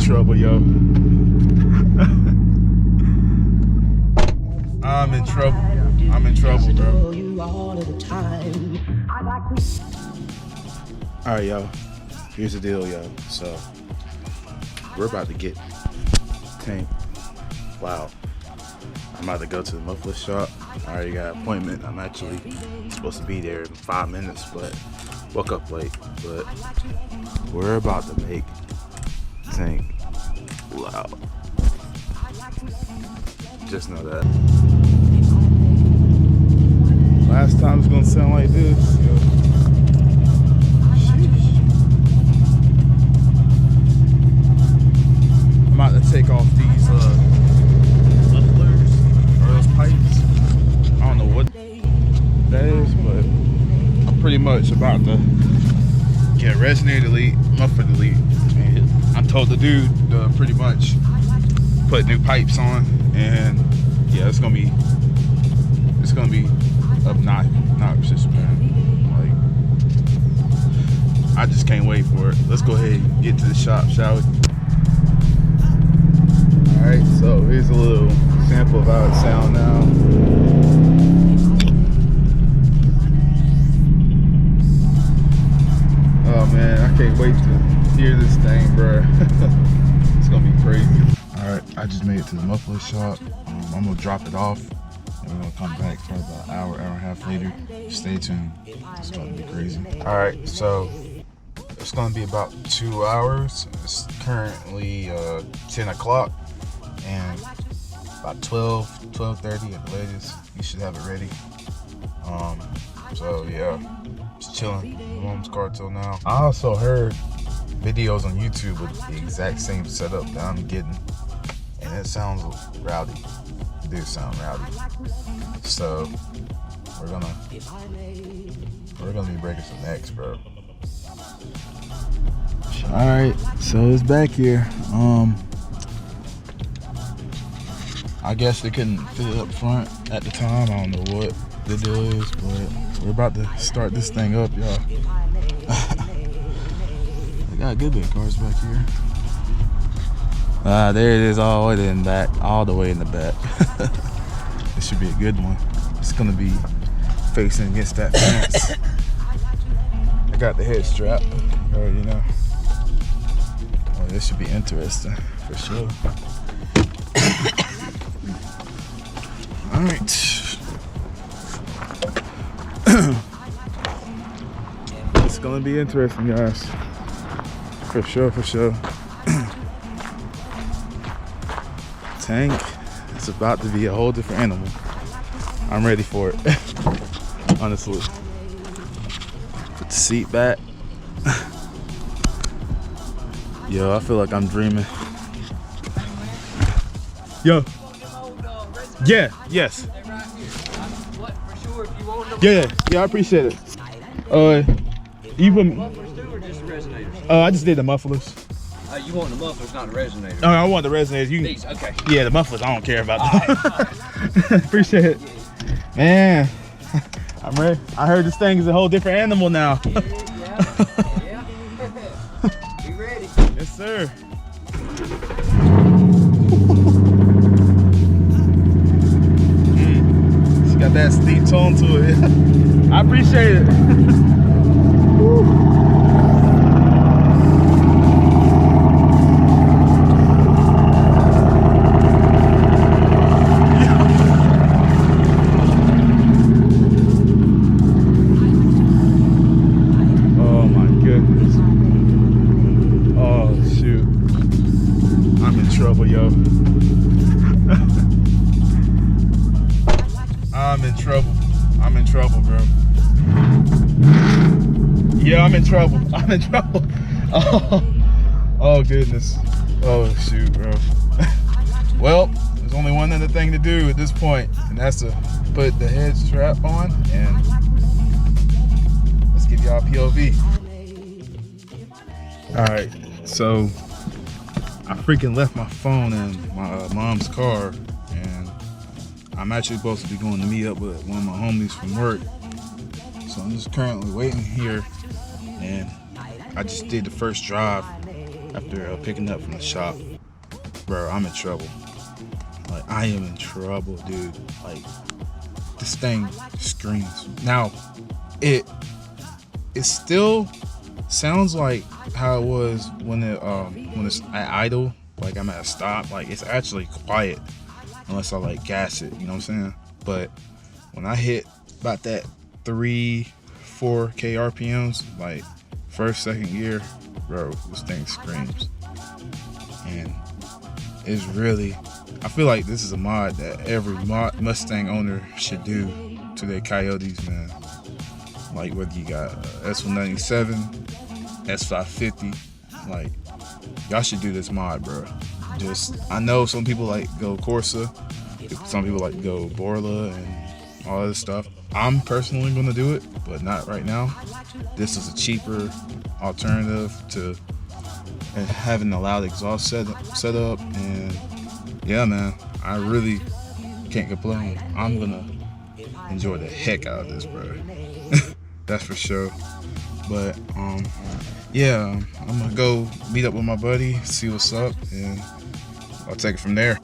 trouble, yo. I'm in trouble. I'm in trouble, bro. Alright, yo. Here's the deal, yo. So, we're about to get tanked. Wow. I'm about to go to the muffler shop. I already got an appointment. I'm actually supposed to be there in 5 minutes, but woke up late. But we're about to make tank loud. Just know that. Last time it's gonna sound like this. Yo. Sheesh. I'm about to take off these mufflers or those pipes. I don't know what that is, but I'm pretty much about to get resonator delete, muffler delete. And I told the dude to pretty much put new pipes on, and yeah, it's gonna be obnoxious, man. Like, I just can't wait for it. Let's go ahead and get to the shop, shall we? Alright, so here's a little sample of how it sounds now. Oh man, I can't wait to hear this thing, bro. It's gonna be crazy. Alright, I just made it to the muffler shop. I'm gonna drop it off, and we're gonna come back for about an hour and a half later. Stay tuned. It's gonna be crazy. Alright, so it's gonna be about 2 hours. It's currently 10 o'clock, and about 12:30 at the latest, you should have it ready. So yeah, just chilling. Mom's car till now. I also heard videos on YouTube with the exact same setup that I'm getting, and it sounds rowdy. It do sound rowdy. So we're gonna be breaking some necks, bro. All right, so it's back here. I guess they couldn't fit it up front at the time. I don't know what the deal is, but we're about to start this thing up, y'all. We got a good bit of cars back here. There it is, all the way in the back, all the way in the back. This should be a good one. It's gonna be facing against that fence. I got the head strap, you know. Oh, this should be interesting for sure. All right. It's gonna be interesting, guys. For sure, for sure. Tank, it's about to be a whole different animal. I'm ready for it. Honestly. Put the seat back. Yo, I feel like I'm dreaming. Yo. Yeah, yes. Yeah, I appreciate it. You put mufflers too, or just resonators? I just did the mufflers. You want the mufflers, not the resonators? Oh, I want the resonators. You These, okay. Yeah, the mufflers, I don't care about them. Appreciate it. Man, I'm ready. I heard this thing is a whole different animal now. Yeah. Be ready. Yes, sir. She got that steep tone to it. I appreciate it. Trouble, yo. I'm in trouble, bro. Yeah, I'm in trouble. Oh goodness. Oh shoot, bro. Well, there's only one other thing to do at this point, and that's to put the head strap on, and let's give y'all POV. All right, so I freaking left my phone in my mom's car, and I'm actually supposed to be going to meet up with one of my homies from work. So I'm just currently waiting here, and I just did the first drive after picking up from the shop. Bro, I'm in trouble. Like, I am in trouble, dude. Like, this thing screams. Now, it still sounds like how it was when it's at idle. Like, I'm at a stop. Like, it's actually quiet unless I like gas it. You know what I'm saying? But when I hit about that 3-4K RPMs, like first, second gear, bro, this thing screams. And it's really, I feel like this is a mod that every Mustang owner should do to their Coyotes, man. Like whether you got S197, S550, like y'all should do this mod, bro. Just, I know some people like go Corsa, some people like go Borla and all this stuff. I'm personally gonna do it, but not right now. This is a cheaper alternative to having a loud exhaust setup, and yeah, man, I really can't complain. I'm gonna enjoy the heck out of this, bro. That's for sure. But yeah, I'm gonna go meet up with my buddy, see what's up, and I'll take it from there.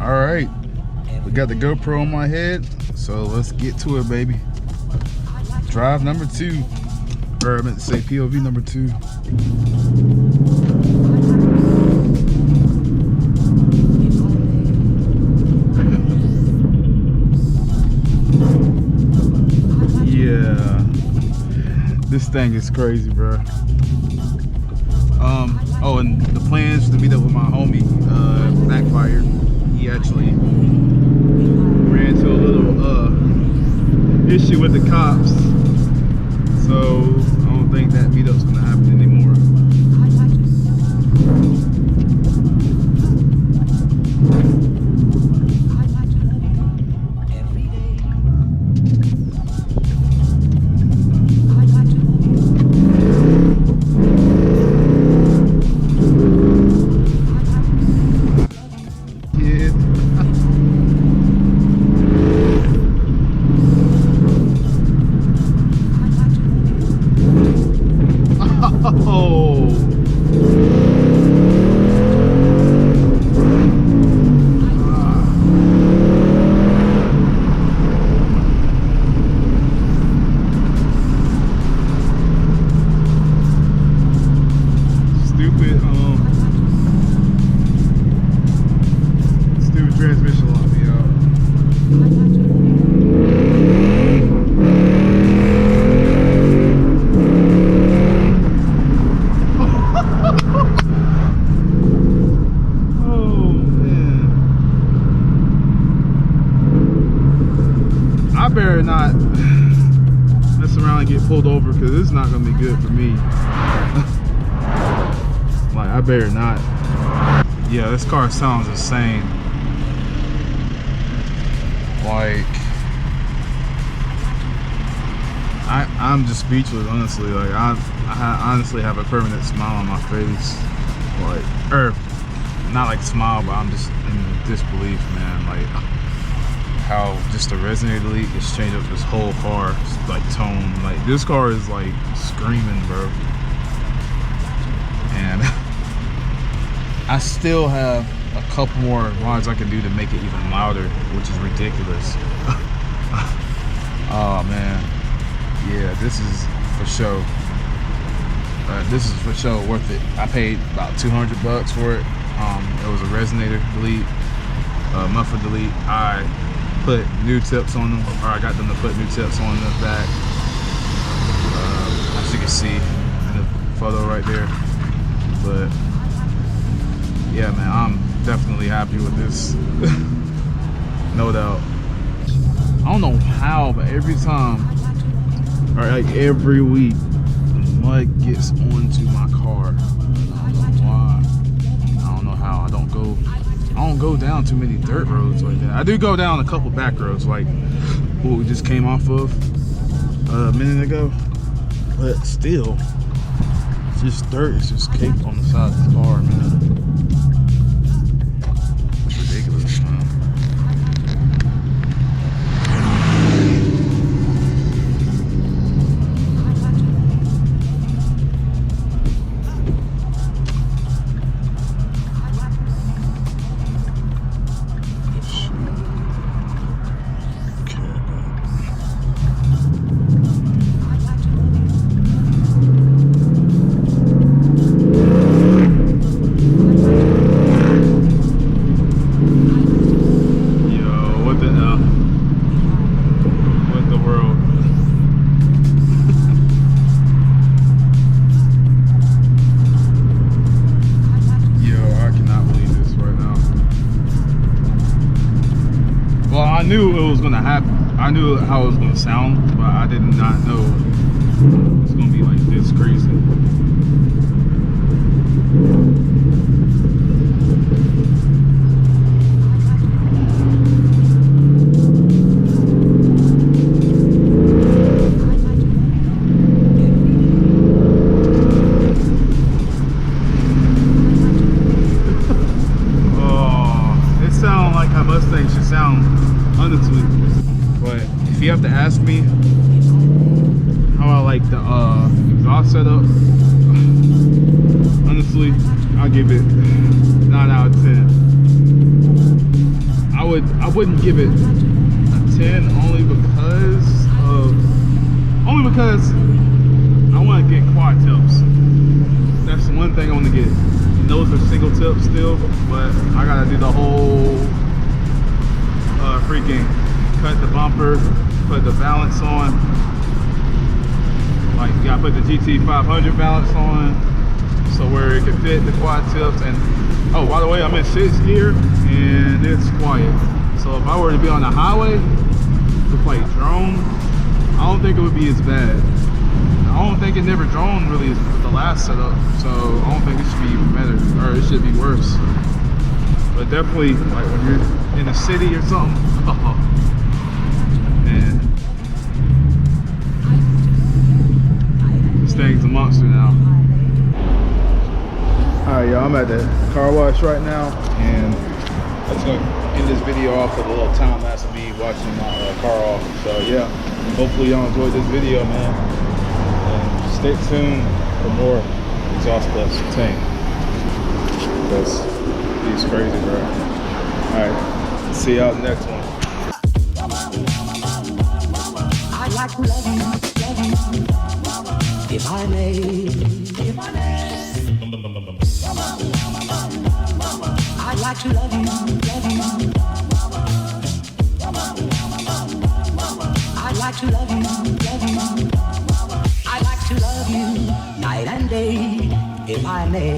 All right, we got the GoPro on my head, so let's get to it, baby. Drive number 2, or I meant to say POV number 2. Yeah, this thing is crazy, bro. Oh, and the plans to meet up with my homie backfired. He actually ran into a little issue with the cops, so I don't think that meetup's gonna happen anymore. Transmission locked me out. Oh man, I better not mess around and get pulled over, because this is not gonna be good for me. Like, I better not. Yeah, this car sounds insane. Like, I'm just speechless, honestly. Like, I honestly have a permanent smile on my face. Like, not like smile, but I'm just in disbelief, man. Like, how just the resonator delete has changed up this whole car, like tone. Like, this car is like screaming, bro. And I still have a couple more mods I can do to make it even louder, which is ridiculous. Oh man, yeah, this is for sure. This is for sure worth it. I paid about $200 for it. It was a resonator delete, muffler delete. I put new tips on them, or I got them to put new tips on the back. As you can see in the photo right there. But yeah, man, I'm definitely happy with this. No doubt. I don't know how, but every time, or like every week, the mud gets onto my car. I don't know why. I don't know how. I don't go down too many dirt roads like that. I do go down a couple back roads, like what we just came off of a minute ago. But still, it's just dirt. It's just caked on the side of the car, man. It's ridiculous, man. knew it was gonna happen. I knew how it was gonna sound, but I did not know it was gonna be like this crazy. Mustang should sound honestly, but if you have to ask me how I like the exhaust setup, honestly, I'll give it 9 out of 10. I wouldn't give it a 10 only because I want to get quad tips. That's the one thing I want to get. And those are single tips still, but I gotta do the whole freaking cut the bumper, put the balance on. Like you gotta put the GT 500 balance on so where it can fit the quad tips. And oh, by the way, I'm in 6th gear and it's quiet. So if I were to be on the highway to play drone, I don't think it would be as bad. I don't think it never drone really is the last setup, so I don't think it should be even better, or it should be worse. But definitely, like when you're in a city or something, oh man, this thing's a monster now. Alright y'all, I'm at the car wash right now, and I'm just gonna end this video off with a little time lapse of me watching my car off. So yeah, hopefully y'all enjoyed this video, man. And stay tuned for more exhaust clips from Tank. Because he's crazy, bro. Alright, see y'all next one. I'd like to love you, if I may. I'd like to love you, I'd like to love you, I'd like to love you night and day, if I may.